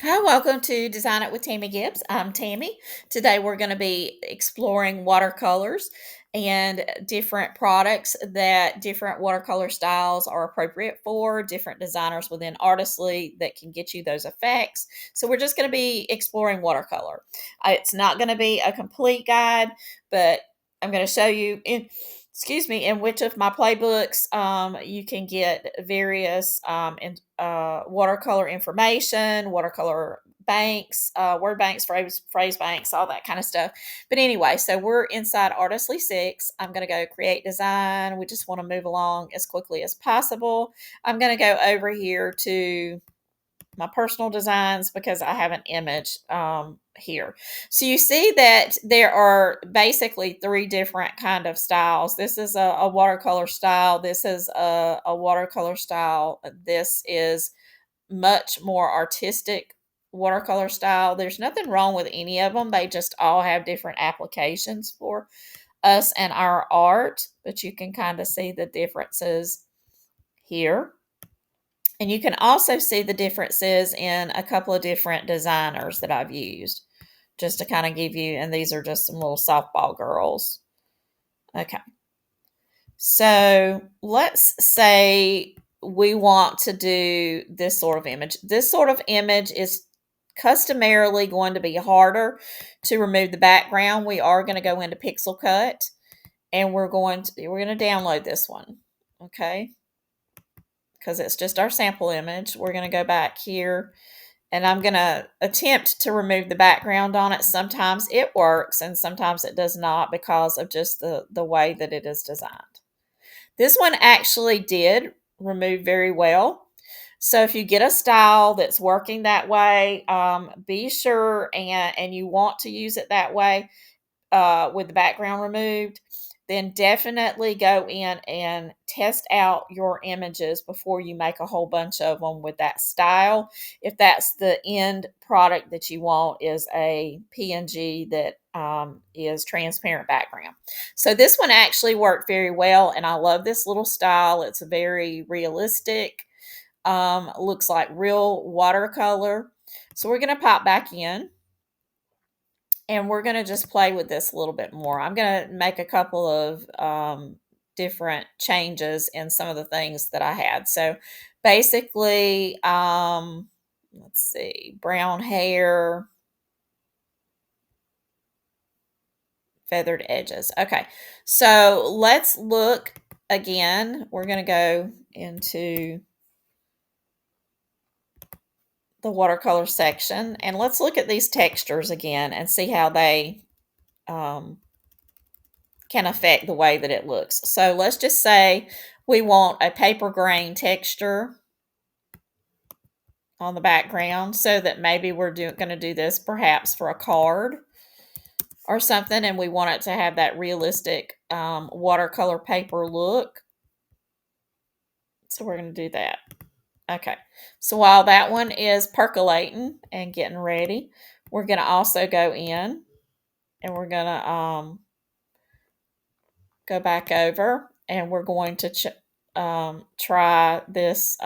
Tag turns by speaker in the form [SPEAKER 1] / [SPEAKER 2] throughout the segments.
[SPEAKER 1] Hi, welcome to Design It with Tammie Gibbs. I'm Tammie. Today we're going to be exploring watercolors and different products that different watercolor styles are appropriate for, different designers within Artistly that can get you those effects. So we're just going to be exploring watercolor. It's not going to be a complete guide, but I'm going to show you in which of my playbooks you can get various watercolor information, watercolor banks, word banks, phrase banks, all that kind of stuff. But anyway, so we're inside Artistly 6. I'm going to go create design. We just want to move along as quickly as possible. I'm going to go over here to my personal designs because I have an image here. So you see that there are basically three different kind of styles. This is a watercolor style. This is a watercolor style. This is much more artistic watercolor style. There's nothing wrong with any of them. They just all have different applications for us and our art, but you can kind of see the differences here. And you can also see the differences in a couple of different designers that I've used just to kind of give you, and these are just some little softball girls. Okay. So let's say we want to do this sort of image. This sort of image is customarily going to be harder to remove the background. We are going to go into Pixel Cut and we're going to download this one. Okay. Because it's just our sample image. We're going to go back here and I'm going to attempt to remove the background on it. Sometimes it works and sometimes it does not because of just the way that it is designed. This one actually did remove very well. So if you get a style that's working that way, be sure and you want to use it that way with the background removed, then definitely go in and test out your images before you make a whole bunch of them with that style. If that's the end product that you want is a PNG that is transparent background. So this one actually worked very well and I love this little style. It's very realistic. Looks like real watercolor. So we're going to pop back in and we're going to just play with this a little bit more. I'm going to make a couple of different changes in some of the things that I had. So basically, let's see, brown hair, feathered edges. Okay, so let's look again. We're going to go into the watercolor section and let's look at these textures again and see how they um, can affect the way that it looks. So let's just say we want a paper grain texture on the background so that maybe we're going to do this perhaps for a card or something and we want it to have that realistic watercolor paper look. So we're going to do that. Okay. So while that one is percolating and getting ready, we're going to also go in and we're going to go back over and we're going to try this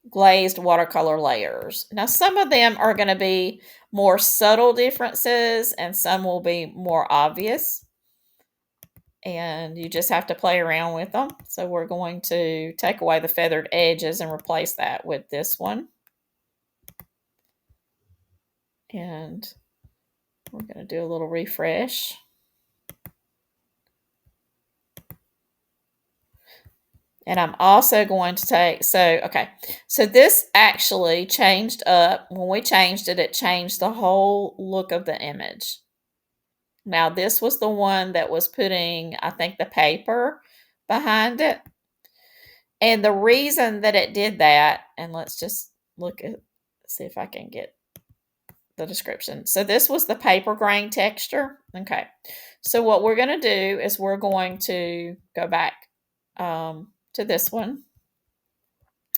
[SPEAKER 1] glazed watercolor layers. Now, some of them are going to be more subtle differences and some will be more obvious. And you just have to play around with them. So we're going to take away the feathered edges and replace that with this one. And we're going to do a little refresh. And I'm also going to take, so this actually changed up. When we changed it, it changed the whole look of the image. Now, this was the one that was putting, I think, the paper behind it. And the reason that it did that, and let's just see if I can get the description. So this was the paper grain texture. Okay. So what we're going to do is we're going to go back to this one.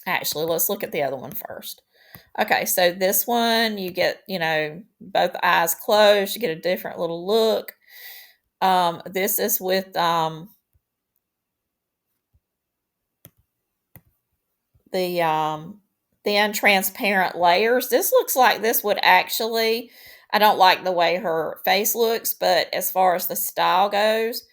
[SPEAKER 1] Actually, let's look at the other one first. Okay, so this one, you get, both eyes closed. You get a different little look. This is with thin transparent layers. This looks like this would actually, I don't like the way her face looks, but as far as the style goes,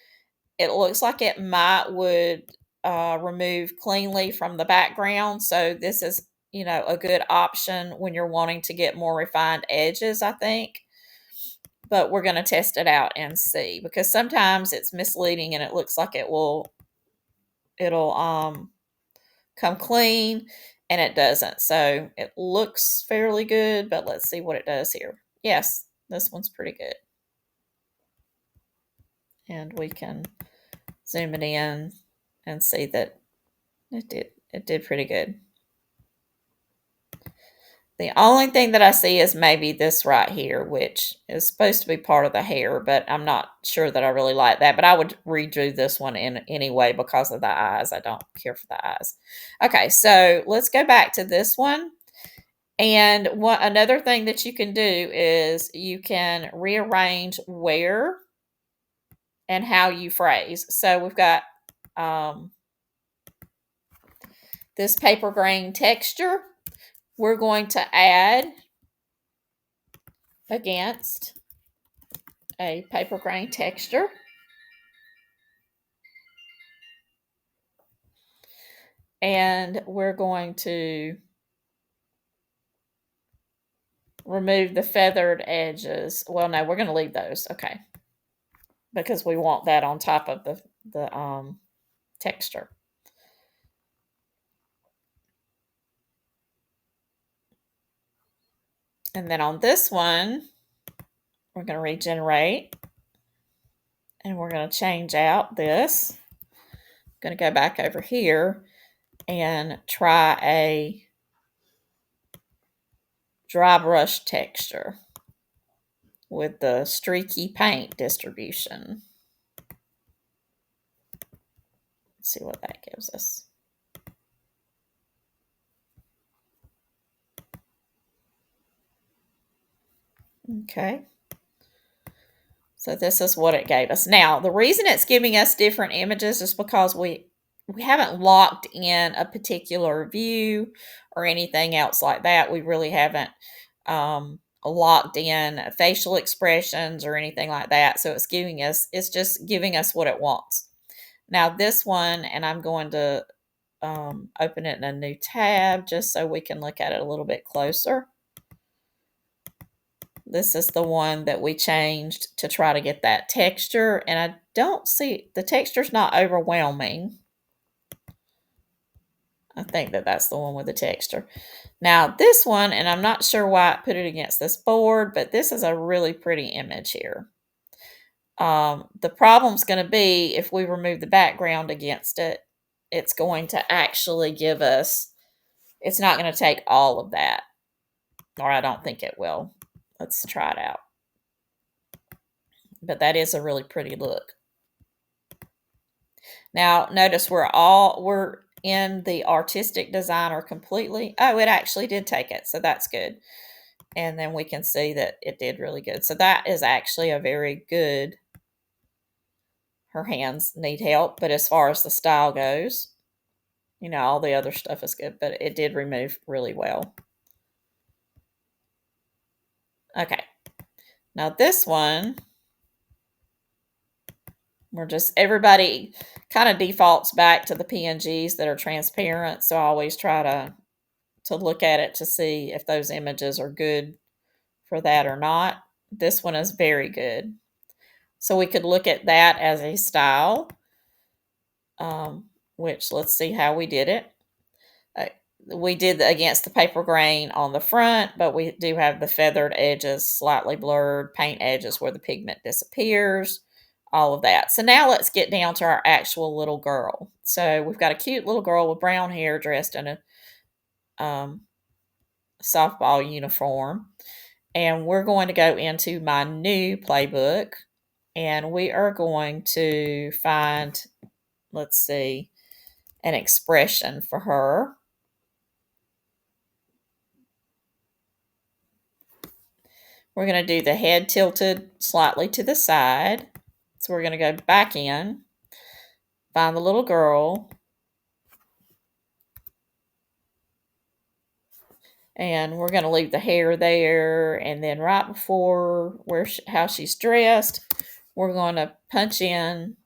[SPEAKER 1] it looks like it would remove cleanly from the background. So this is, a good option when you're wanting to get more refined edges, I think. But we're going to test it out and see, because sometimes it's misleading and it looks like it'll come clean, and it doesn't. So it looks fairly good, but let's see what it does here. Yes, this one's pretty good. And we can zoom it in and see that it did pretty good. The only thing that I see is maybe this right here, which is supposed to be part of the hair, but I'm not sure that I really like that. But I would redo this one in anyway because of the eyes. I don't care for the eyes. Okay, so let's go back to this one. And another thing that you can do is you can rearrange where and how you phrase. So we've got this paper grain texture. We're going to add against a paper grain texture. And we're going to remove the feathered edges. Well, no, we're going to leave those. Okay. Because we want that on top of the texture. And then on this one, we're going to regenerate. And we're going to change out this. I'm going to go back over here and try a dry brush texture with the streaky paint distribution. Let's see what that gives us. Okay. So this is what it gave us. Now, the reason it's giving us different images is because we haven't locked in a particular view or anything else like that. We really haven't locked in facial expressions or anything like that. So it's just giving us what it wants. Now this one, and I'm going to open it in a new tab just so we can look at it a little bit closer. This is the one that we changed to try to get that texture. And I don't see, the texture's not overwhelming. I think that's the one with the texture. Now this one, and I'm not sure why I put it against this board, but this is a really pretty image here. The problem's going to be if we remove the background against it, it's going to actually give us, it's not going to take all of that. Or I don't think it will. Let's try it out. But that is a really pretty look. Now, notice we're in the artistic designer completely. Oh, it actually did take it, so that's good. And then we can see that it did really good. So that is actually a very good. Her hands need help, but as far as the style goes, all the other stuff is good, but it did remove really well. Okay. Now this one, everybody kind of defaults back to the PNGs that are transparent. So I always try to look at it to see if those images are good for that or not. This one is very good. So we could look at that as a style, which let's see how we did it. We did against the paper grain on the front, but we do have the feathered edges, slightly blurred, paint edges where the pigment disappears, all of that. So now let's get down to our actual little girl. So we've got a cute little girl with brown hair dressed in a softball uniform. And we're going to go into my new playbook, and we are going to find, let's see, an expression for her. We're going to do the head tilted slightly to the side. So we're going to go back in, find the little girl, And we're going to leave the hair there. And then right before how she's dressed, we're going to punch in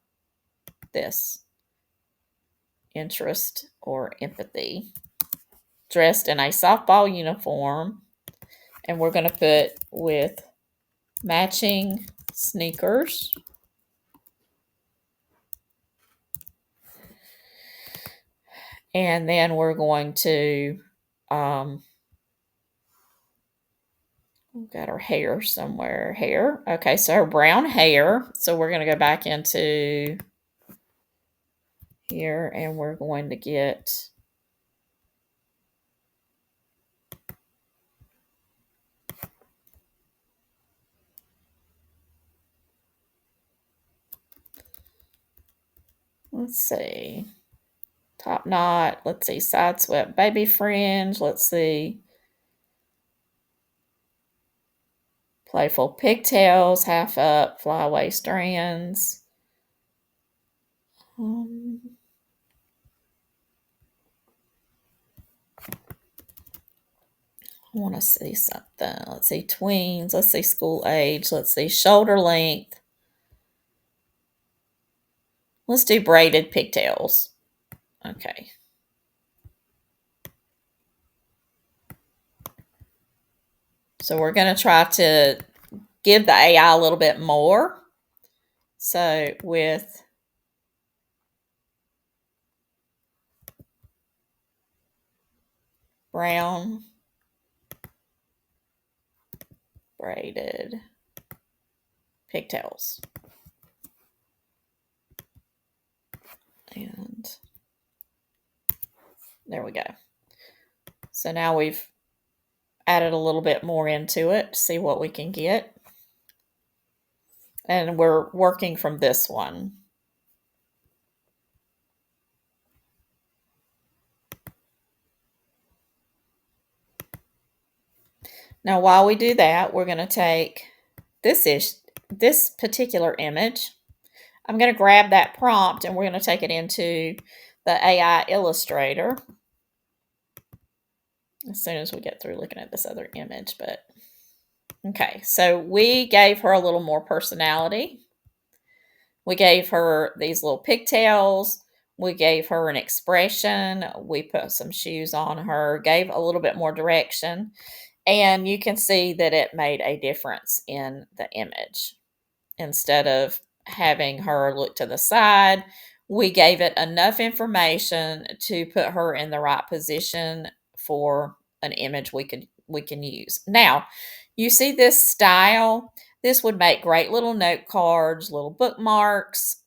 [SPEAKER 1] this interest or empathy. Dressed in a softball uniform. And we're going to put with matching sneakers. And then we're going to, we've got her hair somewhere. Hair. Okay, so her brown hair. So we're going to go back into here and we're going to get let's see, top knot, let's see, side swept baby fringe, let's see, playful pigtails, half up, flyaway strands. I want to see something. Let's see, tweens, let's see, school age, let's see, shoulder length. Let's do braided pigtails. Okay. So we're going to try to give the AI a little bit more. So with brown braided pigtails. And there we go. So now we've added a little bit more into it to see what we can get. And we're working from this one. Now, while we do that, we're going to take this particular image. I'm going to grab that prompt and we're going to take it into the AI Illustrator as soon as we get through looking at this other image. But okay, so we gave her a little more personality. We gave her these little pigtails. We gave her an expression. We put some shoes on her, gave a little bit more direction. And you can see that it made a difference in the image. Instead of having her look to the side, we gave it enough information to put her in the right position for an image we can use. Now, you see this style. This would make great little note cards, little bookmarks.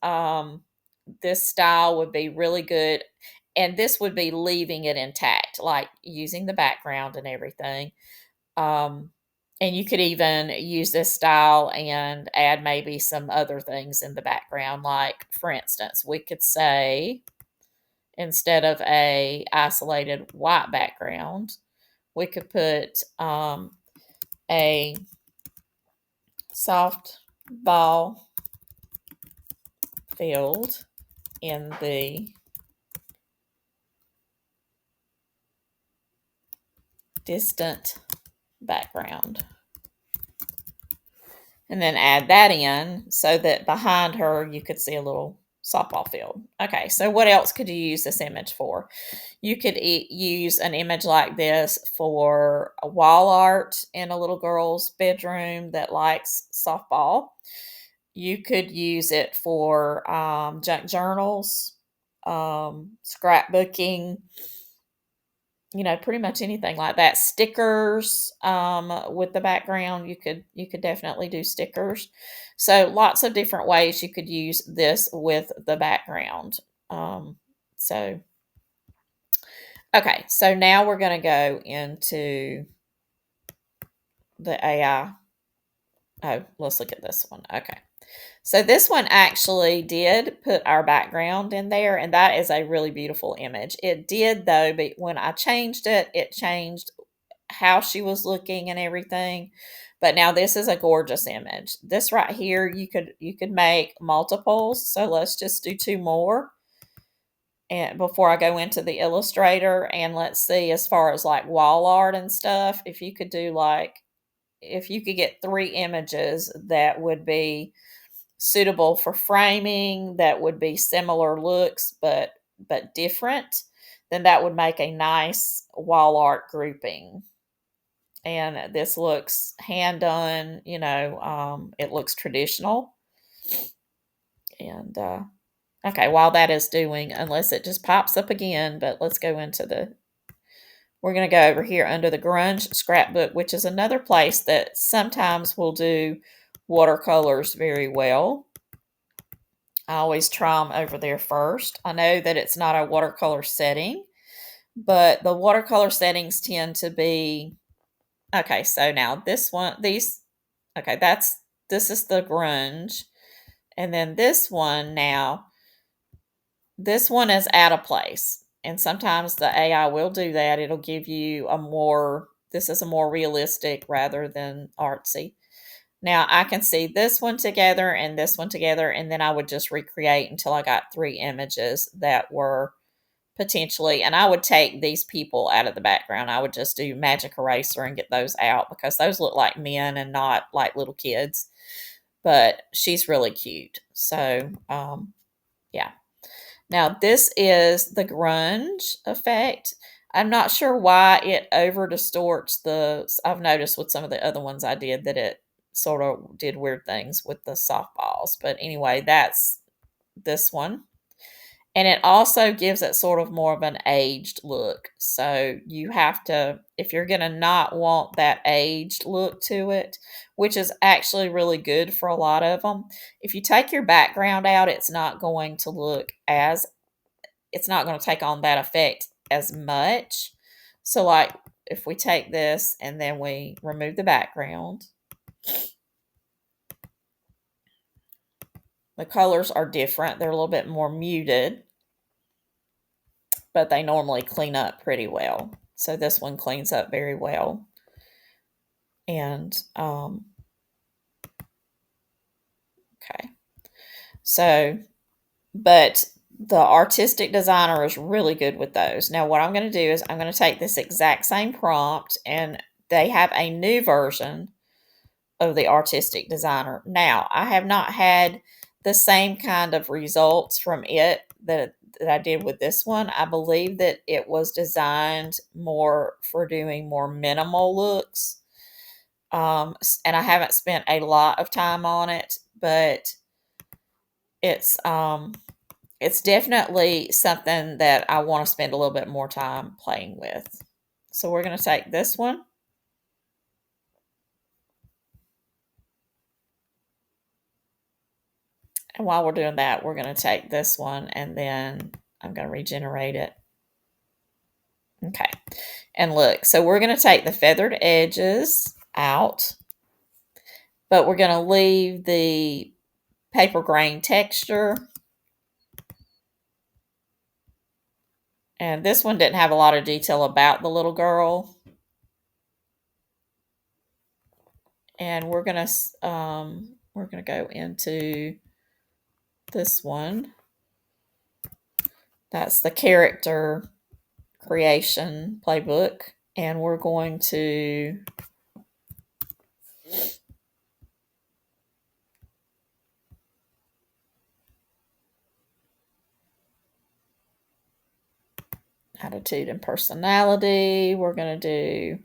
[SPEAKER 1] This style would be really good. And this would be leaving it intact, like using the background and everything. And you could even use this style and add maybe some other things in the background. Like, for instance, we could say, instead of a isolated white background, we could put a soft ball field in the distant background. And then add that in so that behind her you could see a little softball field. Okay, so what else could you use this image for? You could use an image like this for a wall art in a little girl's bedroom that likes softball. You could use it for junk journals, scrapbooking, pretty much anything like that. Stickers with the background, you could definitely do stickers. So lots of different ways you could use this with the background. So okay, so now we're going to go into the AI. Oh, let's look at this one. Okay. So this one actually did put our background in there, and that is a really beautiful image. It did, though, but when I changed it, it changed how she was looking and everything. But now this is a gorgeous image. This right here, you could make multiples. So let's just do two more. and before I go into the Illustrator, and let's see, as far as like wall art and stuff, if you could do like, if you could get 3 images that would be suitable for framing, that would be similar looks but different, then that would make a nice wall art grouping. And this looks hand done, it looks traditional. And okay, while that is doing, unless it just pops up again, but let's go into we're going to go over here under the Grunge scrapbook, which is another place that sometimes will do watercolors very well. I always try them over there first. I know that it's not a watercolor setting, but the watercolor settings tend to be, okay, so now this one, okay, this is the Grunge. And then this one now, this one is out of place. And sometimes the AI will do that. It'll give you this is a more realistic rather than artsy. Now I can see this one together and this one together, and then I would just recreate until I got 3 images that were potentially, and I would take these people out of the background. I would just do magic eraser and get those out because those look like men and not like little kids. But she's really cute. So, yeah. Now, this is the grunge effect. I'm not sure why it over distorts I've noticed with some of the other ones I did that it sort of did weird things with the softballs. But anyway, that's this one. And it also gives it sort of more of an aged look. So you have to, if you're going to not want that aged look to it, which is actually really good for a lot of them, if you take your background out, it's not going to take on that effect as much. So like if we take this and then we remove the background, the colors are different. They're a little bit more muted, but they normally clean up pretty well. So this one cleans up very well. And, okay. So, but the artistic designer is really good with those. Now, what I'm going to do is I'm going to take this exact same prompt, and they have a new version of the artistic designer. Now, I have not had the same kind of results from it that I did with this one. I believe that it was designed more for doing more minimal looks. And I haven't spent a lot of time on it, but it's definitely something that I want to spend a little bit more time playing with. So we're going to take this one. And while we're doing that, we're going to take this one and then I'm going to regenerate it. Okay. And look, so we're going to take the feathered edges out, but we're going to leave the paper grain texture. And this one didn't have a lot of detail about the little girl. And we're going to go into this one. That's the character creation playbook. And we're going to attitude and personality. We're going to do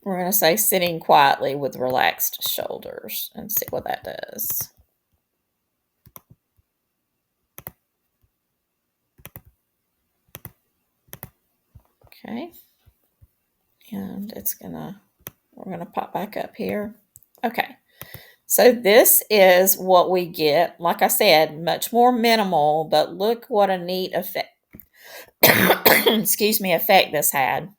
[SPEAKER 1] we're going to say sitting quietly with relaxed shoulders and see what that does. Okay. And we're going to pop back up here. Okay. So this is what we get. Like I said, much more minimal, but look what a neat effect, excuse me, effect this had.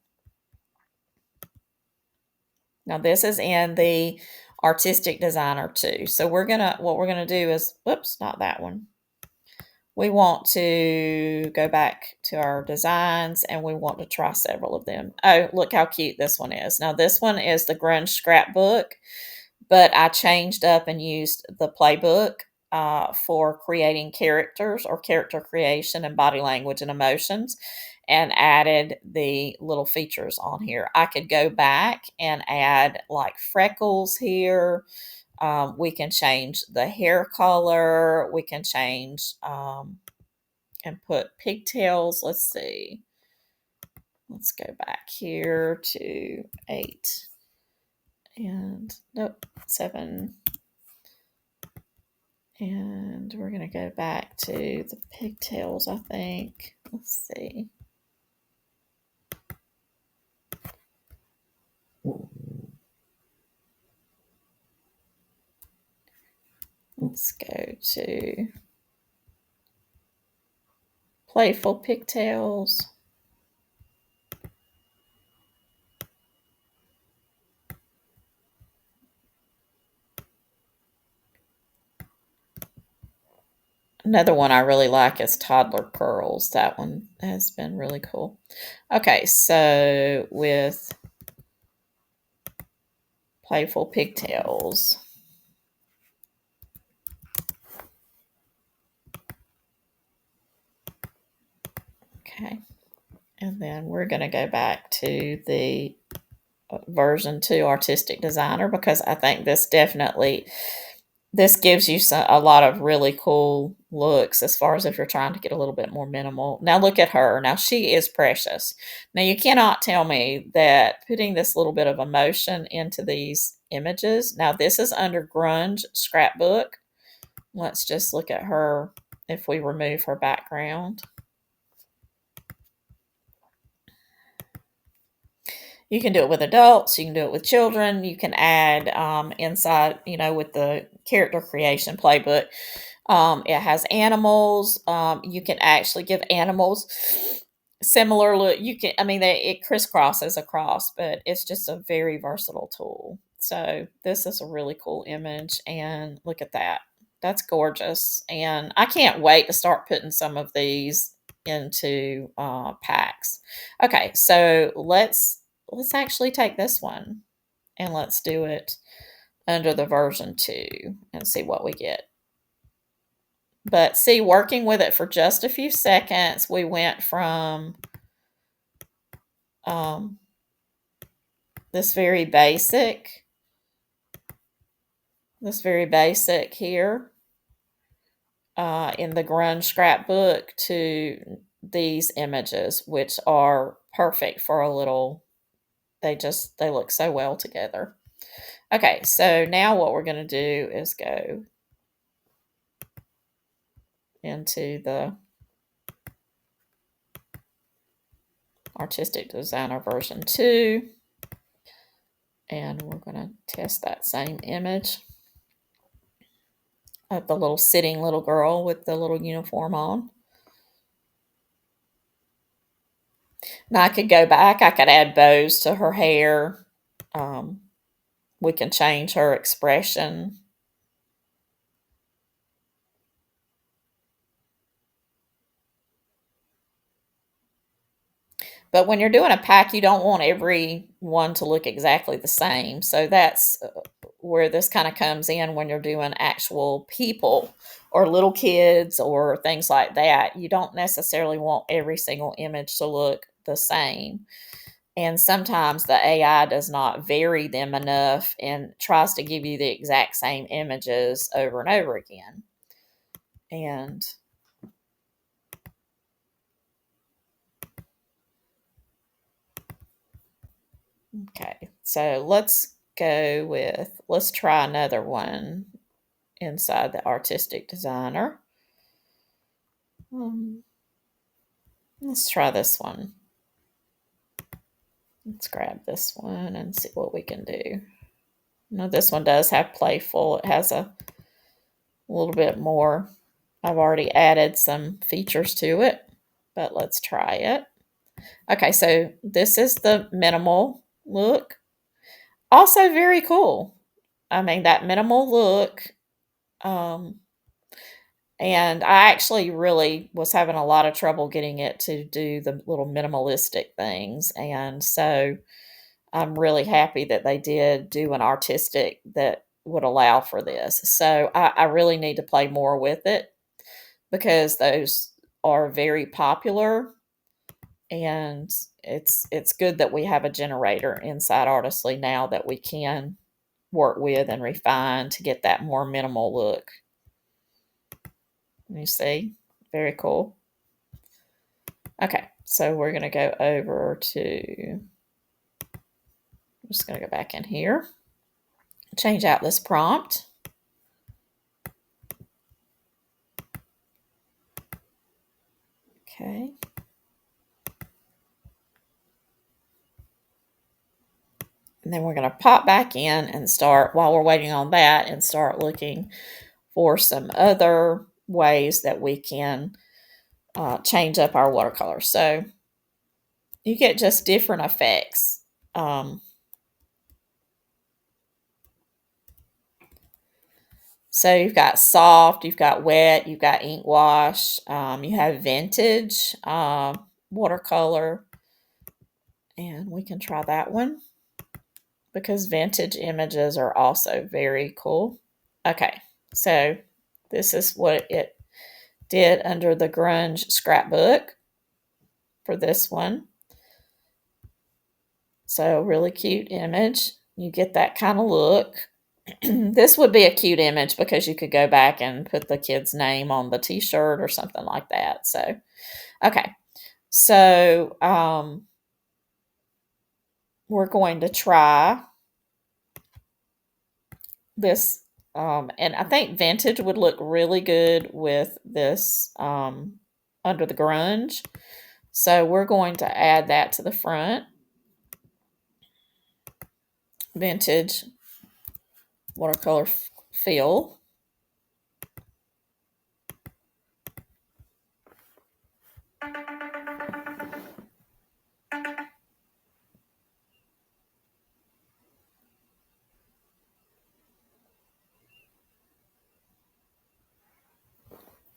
[SPEAKER 1] Now this is in the artistic designer too. So what we're going to do is, whoops, not that one. we want to go back to our designs and we want to try several of them. Oh, look how cute this one is. Now this one is the Grunge scrapbook, but I changed up and used the Playbook for creating characters or character creation and body language and emotions, and added the little features on here. I could go back and add like freckles here. We can change the hair color. We can change and put pigtails. Let's see. Let's go back here to 8 and nope, 7. And we're going to go back to the pigtails, I think. Let's see. Let's go to playful pigtails. Another one I really like is toddler curls. That one has been really cool. Okay, so with playful pigtails. Okay, and then we're going to go back to the version 2 artistic designer, because I think this gives you a lot of really cool looks as far as if you're trying to get a little bit more minimal. Now look at her. Now she is precious. Now you cannot tell me that putting this little bit of emotion into these images. Now this is under Grunge scrapbook. Let's just look at her if we remove her background. You can do it with adults. You can do it with children. You can add inside, with the character creation playbook. It has animals. You can actually give animals similar look. It crisscrosses across, but it's just a very versatile tool. So this is a really cool image, and look at that. That's gorgeous, and I can't wait to start putting some of these into packs. Okay, so let's actually take this one and let's do it under the version 2 and see what we get. But see, working with it for just a few seconds, we went from this very basic here in the Grunge scrapbook to these images, which are perfect for a little. They look so well together. Okay, so now what we're going to do is go into the Artistic Designer version 2, and we're going to test that same image of the little sitting little girl with the little uniform on. Now I could go back, I could add bows to her hair. We can change her expression. But when you're doing a pack, you don't want every one to look exactly the same. So that's where this kind of comes in when you're doing actual people or little kids or things like that. You don't necessarily want every single image to look the same. And sometimes the AI does not vary them enough and tries to give you the exact same images over and over again. And okay, so let's try another one inside the Artistic Designer. Let's try this one. Let's grab this one and see what we can do. Now this one does have playful. It has a little bit more. I've already added some features to it, but let's try it. Okay, so this is the minimal look. Also very cool. That minimal look And I actually really was having a lot of trouble getting it to do the little minimalistic things. And so I'm really happy that they did do an artistic that would allow for this. So I really need to play more with it because those are very popular, and it's good that we have a generator inside Artistly now that we can work with and refine to get that more minimal look. You see? Very cool. Okay, so we're going to go over to, I'm just going to go back in here, change out this prompt. Okay. And then we're going to pop back in and start, while we're waiting on that, and start looking for some other ways that we can change up our watercolor. So you get just different effects. So you've got soft, you've got wet, you've got ink wash, you have vintage watercolor, and we can try that one because vintage images are also very cool. Okay, so this is what it did under the Grunge scrapbook for this one. So really cute image. You get that kind of look. This would be a cute image because you could go back and put the kid's name on the t-shirt or something like that. So, okay. So, we're going to try this. And I think vintage would look really good with this under the grunge. So we're going to add that to the front. Vintage watercolor feel.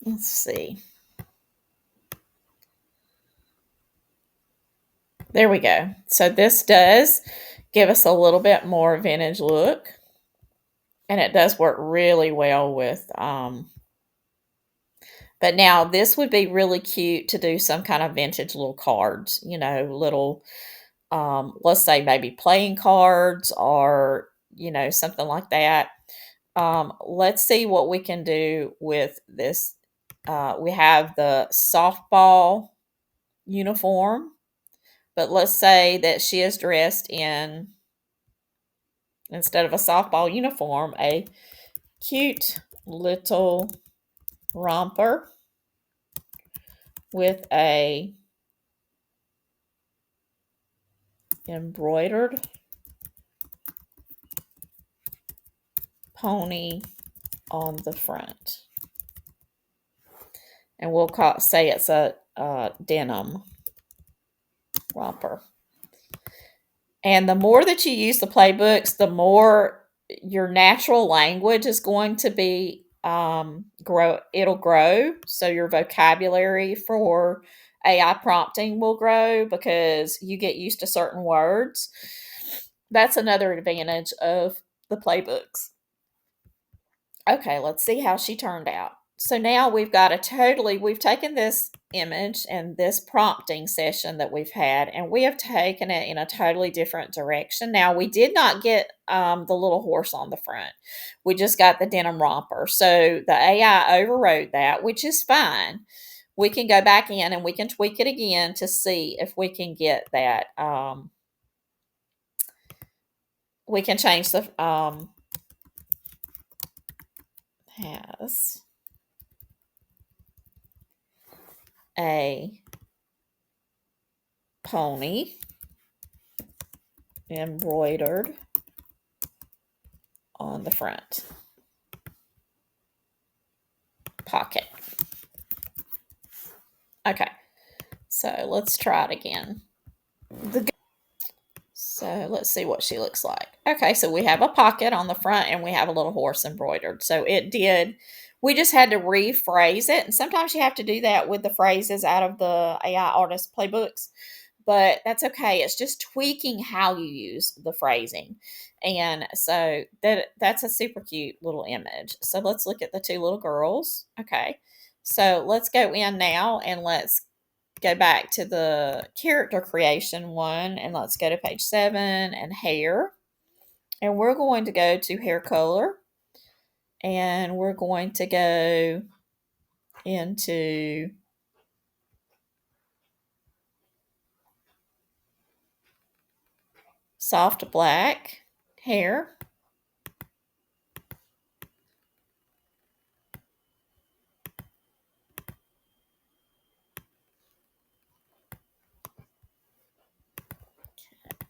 [SPEAKER 1] Let's see. There we go. So this does give us a little bit more vintage look. And it does work really well with, but now this would be really cute to do some kind of vintage little cards, you know, little, let's say maybe playing cards or, you know, something like that. Let's see what we can do with this. We have the softball uniform, but let's say that she is dressed in, instead of a softball uniform, a cute little romper with a embroidered pony on the front. And we'll say it's a denim romper. And the more that you use the playbooks, the more your natural language is going to be grow. It'll grow. So your vocabulary for AI prompting will grow because you get used to certain words. That's another advantage of the playbooks. Okay, let's see how she turned out. So now we've got we've taken this image and this prompting session that we've had, and we have taken it in a totally different direction. Now, we did not get the little horse on the front. We just got the denim romper. So the AI overrode that, which is fine. We can go back in and we can tweak it again to see if we can get that. We can change the has a pony embroidered on the front pocket. Okay, so let's try it again. So let's see what she looks like. Okay, so we have a pocket on the front and we have a little horse embroidered. So we just had to rephrase it. And sometimes you have to do that with the phrases out of the AI Artist Playbooks, but that's okay. It's just tweaking how you use the phrasing. And so that's a super cute little image. So let's look at the two little girls. Okay. So let's go in now and let's go back to the character creation one, and let's go to page 7 and hair. And we're going to go to hair color, and we're going to go into soft black hair.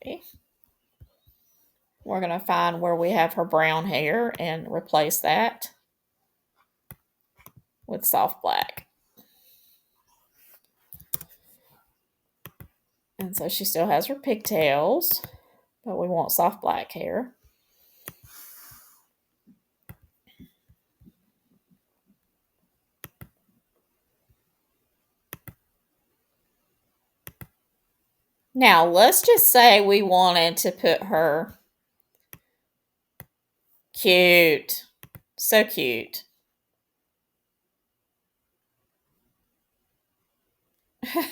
[SPEAKER 1] Okay. We're going to find where we have her brown hair and replace that with soft black. And so she still has her pigtails, but we want soft black hair. Now, let's just say we wanted to put her cute. So cute.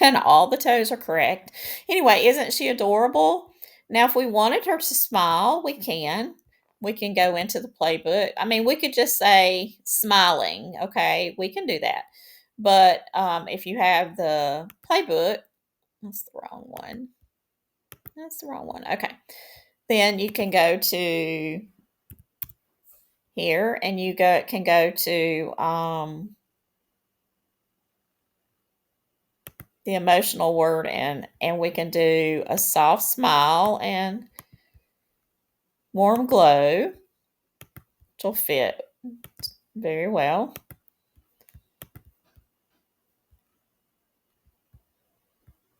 [SPEAKER 1] And all the toes are correct. Anyway, isn't she adorable? Now, if we wanted her to smile, we can. We can go into the playbook. I mean, we could just say smiling. Okay, we can do that. But if you have the playbook, that's the wrong one. That's the wrong one. Okay. Then you can go to here and you can go to the emotional word, and we can do a soft smile and warm glow, which will fit very well.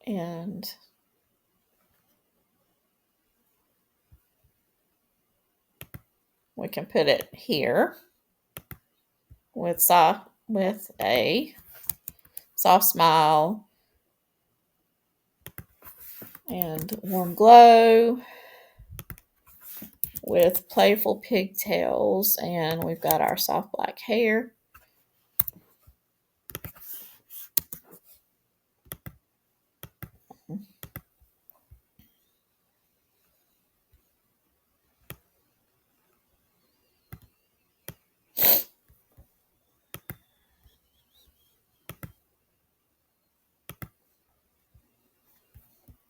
[SPEAKER 1] And we can put it here with a soft smile and warm glow with playful pigtails, and we've got our soft black hair.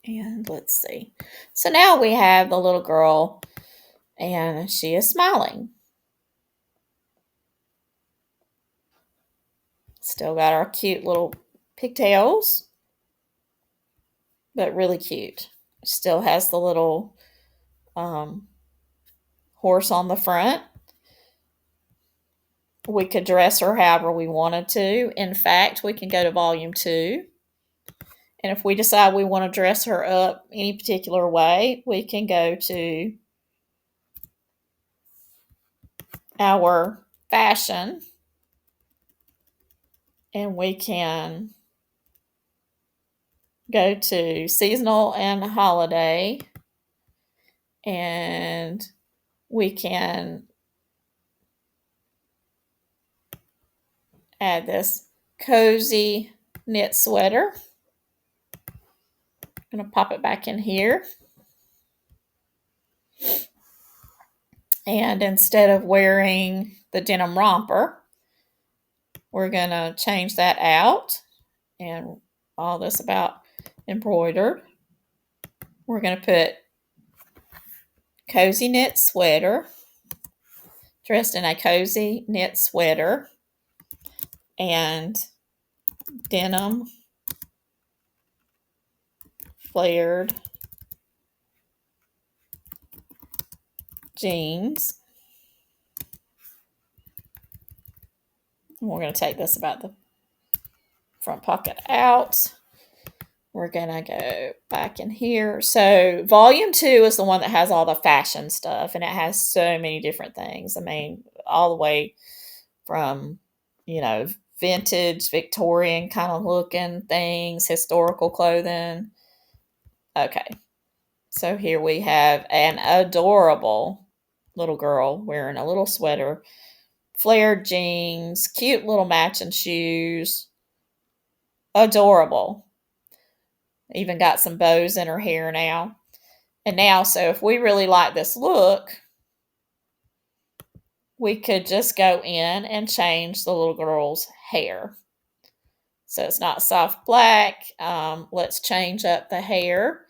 [SPEAKER 1] And let's see. So now we have the little girl, and she is smiling. Still got our cute little pigtails, but really cute. Still has the little horse on the front. We could dress her however we wanted to. In fact, we can go to volume 2. And if we decide we want to dress her up any particular way, we can go to our fashion, and we can go to seasonal and holiday, and we can add this cozy knit sweater. I'm going to pop it back in here. And instead of wearing the denim romper, we're going to change that out, and all this about embroidered. We're going to put cozy knit sweater, dressed in a cozy knit sweater, and denim flared jeans. And we're going to take this about the front pocket out. We're gonna go back in here. So volume 2 is the one that has all the fashion stuff, and it has so many different things. I mean, all the way from, you know, vintage, Victorian kind of looking things, historical clothing. Okay. So here we have an adorable little girl wearing a little sweater, flared jeans, cute little matching shoes. Adorable. Even got some bows in her hair now. And now, so if we really like this look, we could just go in and change the little girl's hair. So it's not soft black. Let's change up the hair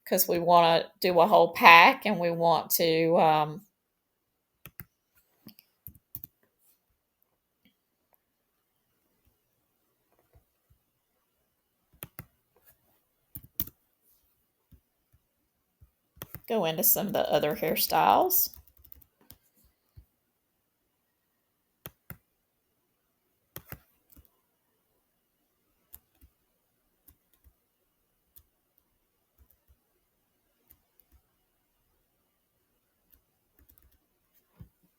[SPEAKER 1] because we want to do a whole pack and we want to go into some of the other hairstyles.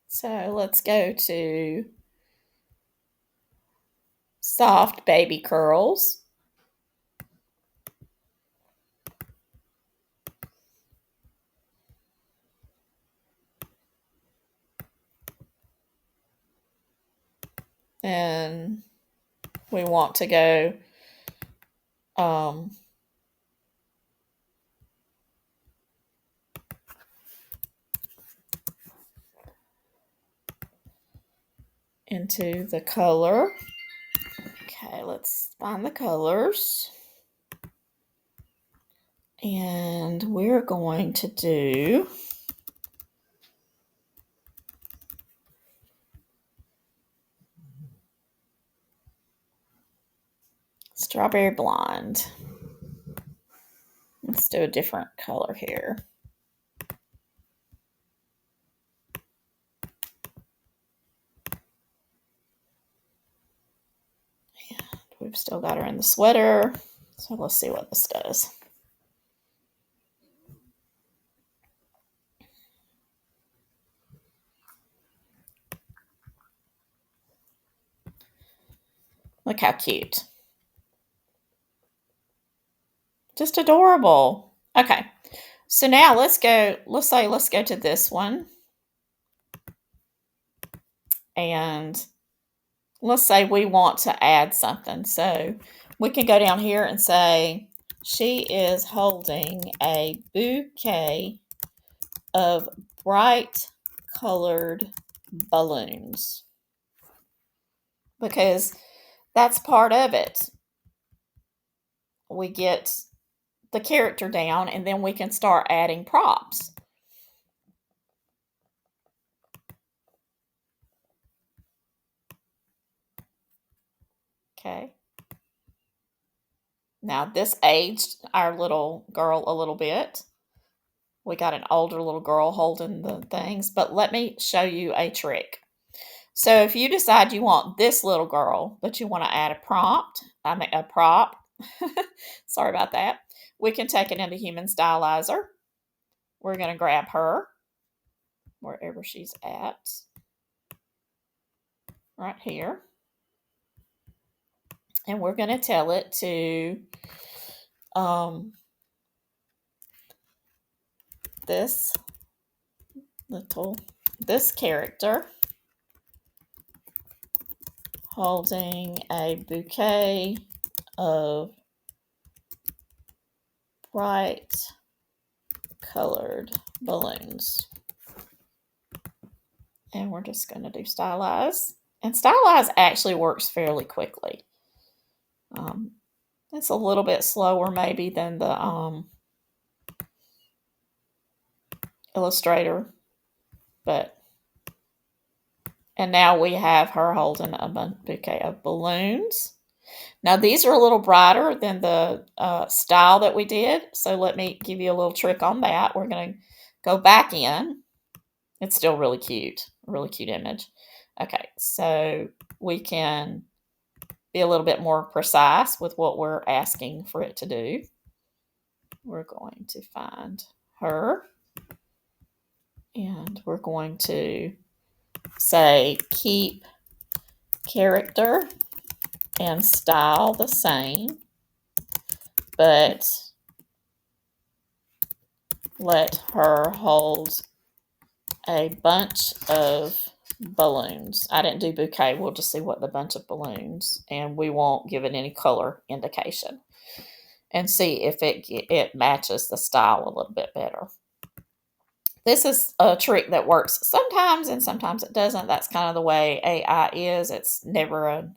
[SPEAKER 1] So let's go to soft baby curls. And we want to go into the color. Okay, let's find the colors. And we're going to do strawberry blonde. Let's do a different color here. And we've still got her in the sweater. So let's see what this does. Look how cute. Just adorable. Okay. So now let's go to this one. And let's say we want to add something. So we can go down here and say, she is holding a bouquet of bright colored balloons. Because that's part of it. We get the character down and then we can start adding props. Okay. Now this aged our little girl a little bit. We got an older little girl holding the things, but let me show you a trick. So if you decide you want this little girl, but you want to add a prop, sorry about that, we can take it into Human Stylizer. We're going to grab her, wherever she's at, right here. And we're going to tell it to this character holding a bouquet of bright colored balloons. And we're just going to do stylize. And stylize actually works fairly quickly. It's a little bit slower maybe than the Illustrator, and now we have her holding a bouquet of balloons. Now these are a little brighter than the style that we did, so let me give you a little trick on that. We're going to go back in. It's still really cute image. Okay, so we can be a little bit more precise with what we're asking for it to do. We're going to find her, and we're going to say keep character and style the same, but let her hold a bunch of balloons. I didn't do bouquet. We'll just see what the bunch of balloons, and we won't give it any color indication, and see if it matches the style a little bit better. This is a trick that works sometimes and sometimes it doesn't. That's kind of the way AI is. It's never a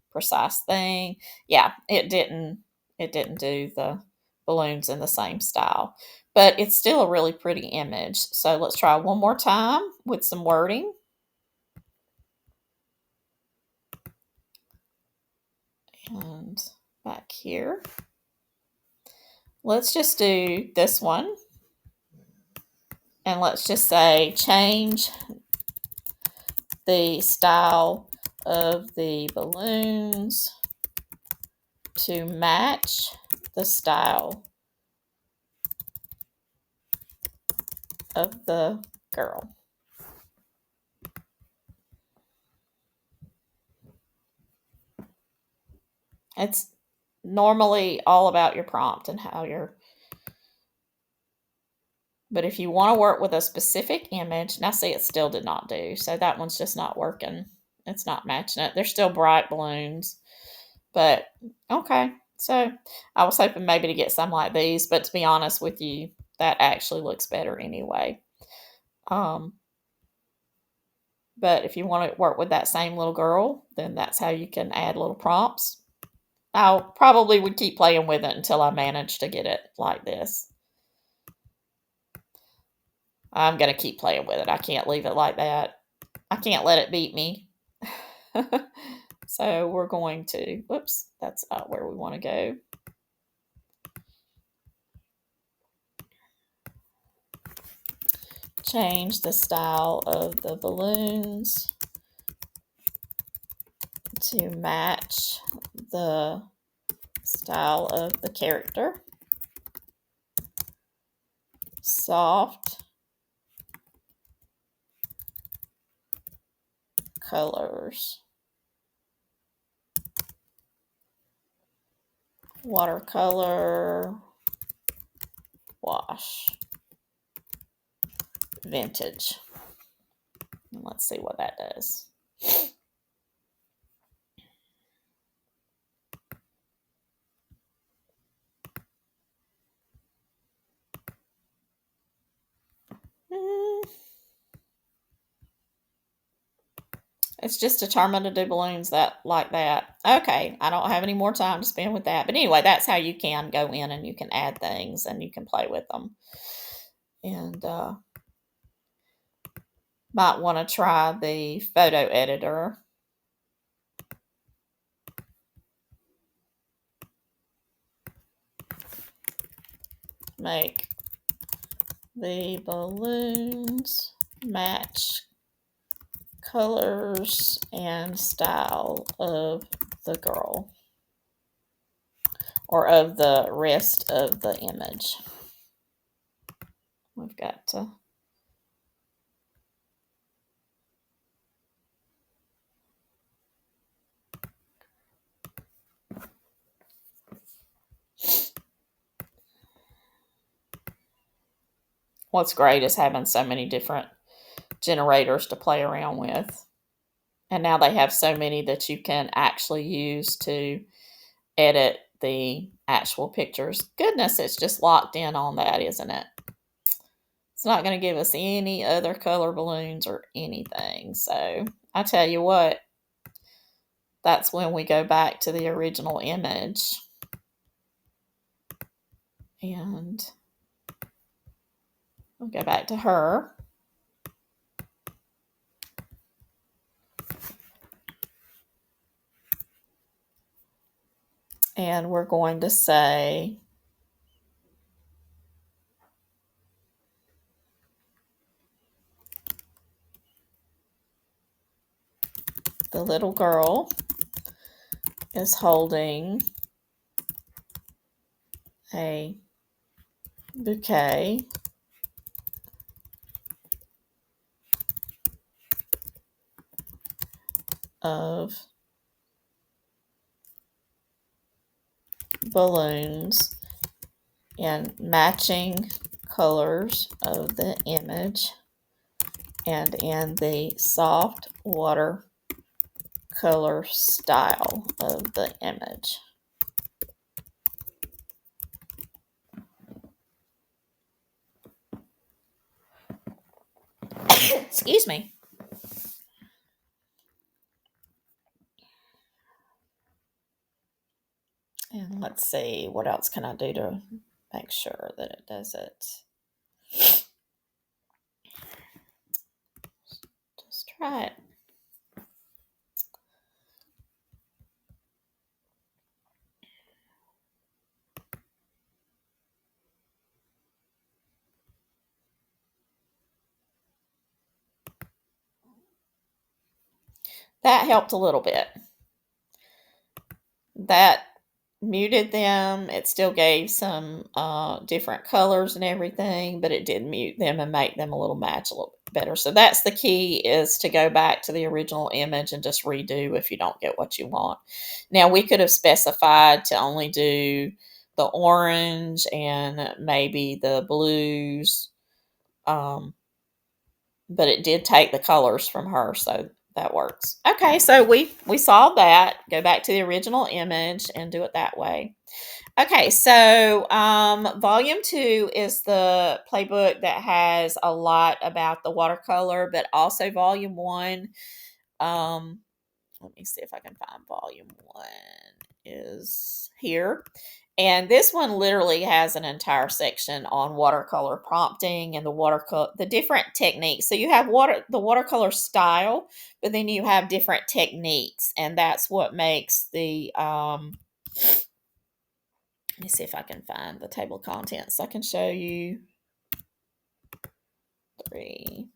[SPEAKER 1] precise thing. Yeah, it didn't do the balloons in the same style, but it's still a really pretty image. So let's try one more time with some wording. And back here, let's just do this one. And let's just say change the style of the balloons to match the style of the girl. It's normally all about your prompt and how you're, but if you want to work with a specific image, now see, it still did not do. So that one's just not working. It's not matching it. They're still bright balloons, but okay. So I was hoping maybe to get some like these, but to be honest with you, that actually looks better anyway. But if you want to work with that same little girl, then that's how you can add little prompts. I probably would keep playing with it until I manage to get it like this. I'm going to keep playing with it. I can't leave it like that. I can't let it beat me. So we're going to, whoops, that's not where we want to go. Change the style of the balloons to match the style of the character. Soft colors. Watercolor wash. Vintage. And let's see what that does. It's just determined to do balloons that like that. Okay, I don't have any more time to spend with that. But anyway, that's how you can go in and you can add things and you can play with them. And might want to try the photo editor. Make the balloons match colors and style of the girl or of the rest of the image. We've got to what's great is having so many different generators to play around with. And now they have so many that you can actually use to edit the actual pictures. Goodness, it's just locked in on that, isn't it? It's not going to give us any other color balloons or anything. So I tell you what, that's when we go back to the original image. And we'll go back to her. And we're going to say the little girl is holding a bouquet of balloons in matching colors of the image and in the soft watercolor style of the image. Excuse me. And let's see, what else can I do to make sure that it does it? Just try it. That helped a little bit. That muted them. It still gave some different colors and everything, but it did mute them and make them a little match a little better. So that's the key, is to go back to the original image and just redo if you don't get what you want. Now, we could have specified to only do the orange and maybe the blues, but it did take the colors from her, so that works. Okay, so we solved that. Go back to the original image and do it that way. Okay, so volume 2 is the playbook that has a lot about the watercolor, but also volume 1. Let me see if I can find volume 1 is here. And this one literally has an entire section on watercolor prompting and the different techniques. So you have the watercolor style, but then you have different techniques, and that's what makes the let me see if I can find the table of contents. I can show you 3.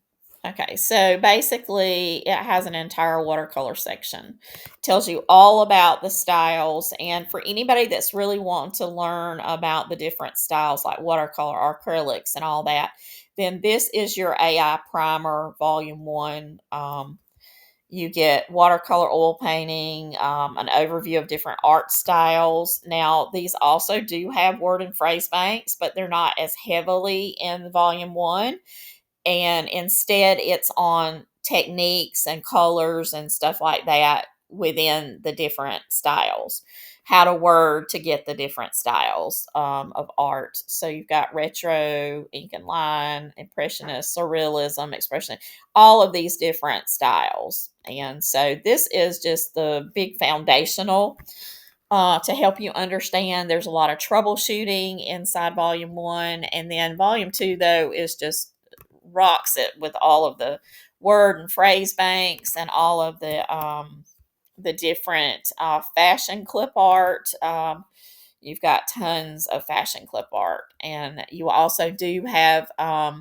[SPEAKER 1] Okay, so basically it has an entire watercolor section. It tells you all about the styles, and for anybody that's really wanting to learn about the different styles like watercolor, acrylics, and all that, then this is your AI Primer Volume 1. You get watercolor oil painting, an overview of different art styles. Now, these also do have word and phrase banks, but they're not as heavily in Volume 1. And instead, it's on techniques and colors and stuff like that within the different styles. How to word to get the different styles of art. So you've got retro, ink and line, impressionist, surrealism, expression, all of these different styles. And so this is just the big foundational to help you understand. There's a lot of troubleshooting inside volume 1. And then volume 2, though, is just rocks it with all of the word and phrase banks and all of the different fashion clip art. You've got tons of fashion clip art, and you also do have a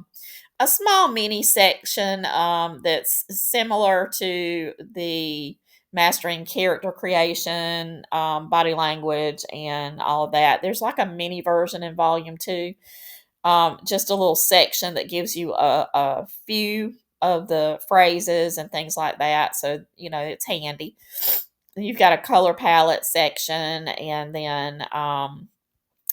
[SPEAKER 1] small mini section that's similar to the mastering character creation, body language, and all of that. There's like a mini version in volume 2, just a little section that gives you a few of the phrases and things like that. So, it's handy. You've got a color palette section, and then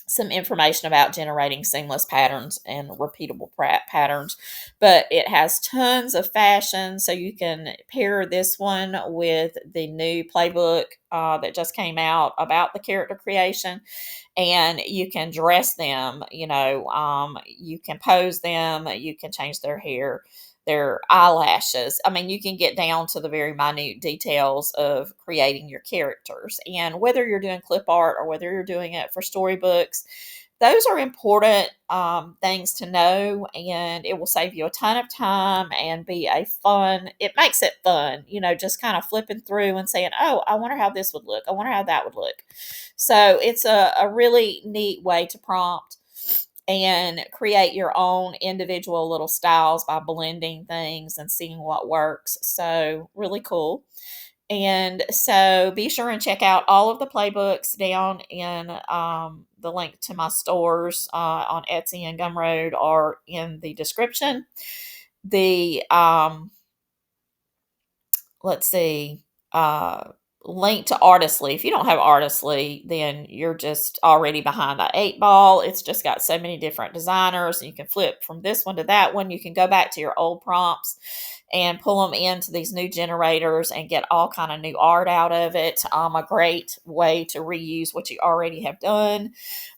[SPEAKER 1] some information about generating seamless patterns and repeatable patterns. But it has tons of fashion, so you can pair this one with the new playbook that just came out about the character creation, and you can dress them. You can pose them, you can change their hair, their eyelashes. I mean, you can get down to the very minute details of creating your characters. And whether you're doing clip art or whether you're doing it for storybooks, those are important things to know, and it will save you a ton of time and it makes it fun, just kind of flipping through and saying, oh, I wonder how this would look. I wonder how that would look. So it's a really neat way to prompt and create your own individual little styles by blending things and seeing what works. So really cool. And so be sure and check out all of the playbooks down in the link to my stores on Etsy and Gumroad are in the description. The let's see, uh, link to Artistly. If you don't have Artistly, then you're just already behind the eight ball. It's just got so many different designers, and you can flip from this one to that one. You can go back to your old prompts and pull them into these new generators and get all kind of new art out of it. A great way to reuse what you already have done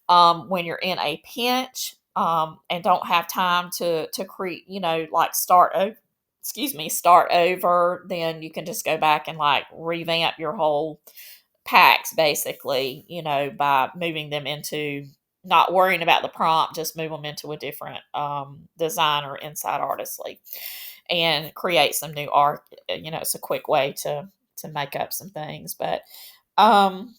[SPEAKER 1] when you're in a pinch and don't have time to create, like start over, then you can just go back and like revamp your whole packs basically, by moving them into not worrying about the prompt, just move them into a different designer inside Artistly and create some new art. It's a quick way to make up some things. But um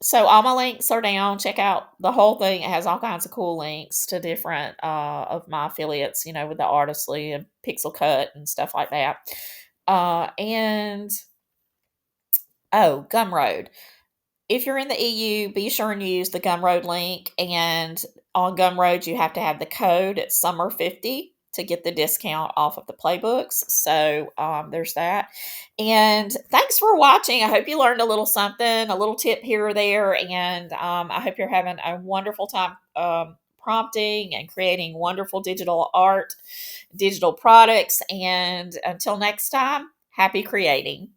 [SPEAKER 1] so all my links are down. Check out the whole thing. It has all kinds of cool links to different of my affiliates, with the Artistly and Pixel Cut and stuff like that. And oh, Gumroad. If you're in the EU, be sure and use the Gumroad link. And on Gumroad, you have to have the code. It's Summer50 to get the discount off of the playbooks. So there's that. And thanks for watching. I hope you learned a little something, a little tip here or there. And I hope you're having a wonderful time prompting and creating wonderful digital art, digital products. And until next time, happy creating.